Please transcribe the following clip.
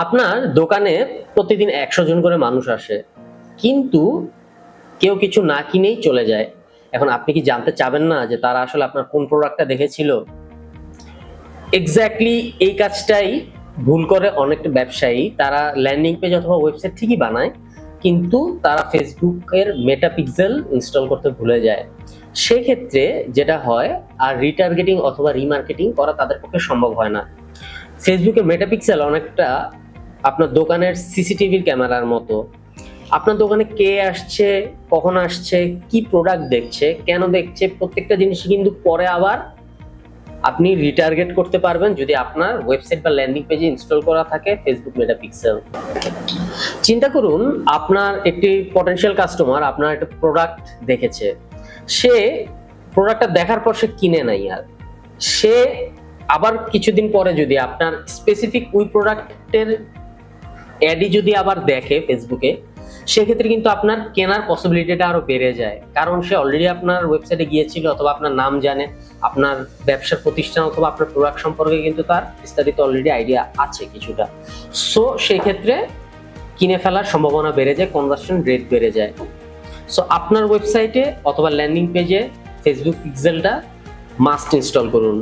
আপনার দোকানে প্রতিদিন 100 জন করে মানুষ আসে, কিন্তু কেউ কিছু না কিনেই চলে যায়। এখন আপনি কি জানতে চাবেন না যে তারা আসলে আপনার কোন প্রোডাক্টটা দেখেছিল? এক্স্যাক্টলি এই কাজটাই ভুল করে অনেক ব্যবসায়ী। তারা ল্যান্ডিং পেজ অথবা ওয়েবসাইট ঠিকই বানায়, কিন্তু তারা ফেসবুকের মেটা পিক্সেল ইনস্টল করতে ভুলে যায়। সেক্ষেত্রে যেটা হয়, আর রিটার্গেটিং অথবা রিমার্কেটিং করা তাদের পক্ষে সম্ভব হয় না। ফেসবুকের মেটাপিক্সেল অনেকটা আপনার দোকানের সিসিটিভির ক্যামেরার মতো। আপনার দোকানে কে আসছে, কখন আসছে, কি প্রোডাক্ট দেখছে, কেন দেখছে, প্রত্যেকটা জিনিস কিন্তু পরে আবার আপনি রিটার্গেট করতে পারবেন যদি আপনার ওয়েবসাইট বা ল্যান্ডিং পেজে ইনস্টল করা থাকে ফেসবুক মেটাপিক্সেল। চিন্তা করুন, আপনার একটি পটেনশিয়াল কাস্টমার আপনার একটা প্রোডাক্ট দেখেছে। সে প্রোডাক্টটা দেখার পর সে কিনে নাই, আর সে আবার কিছুদিন পরে যদি আপনার স্পেসিফিক ওই প্রোডাক্টের অ্যাডই যদি আবার দেখে ফেসবুকে, সেক্ষেত্রে কিন্তু আপনার কেনার পসিবিলিটিটা আরো বেড়ে যায়, কারণ সে অলরেডি আপনার ওয়েবসাইটে গিয়েছিল অথবা আপনার নাম জানে, আপনার ব্যবসার প্রতিষ্ঠান অথবা আপনার প্রোডাক্ট সম্পর্কে কিন্তু তার বিস্তারিত অলরেডি আইডিয়া আছে কিছুটা। সো সেক্ষেত্রে কিনে ফেলার সম্ভাবনা বেড়ে যায়, কনভার্সন রেট বেড়ে যায়। সো আপনার ওয়েবসাইটে অথবা ল্যান্ডিং পেজে ফেসবুক পিক্সেলটা মাস্ট ইনস্টল করুন।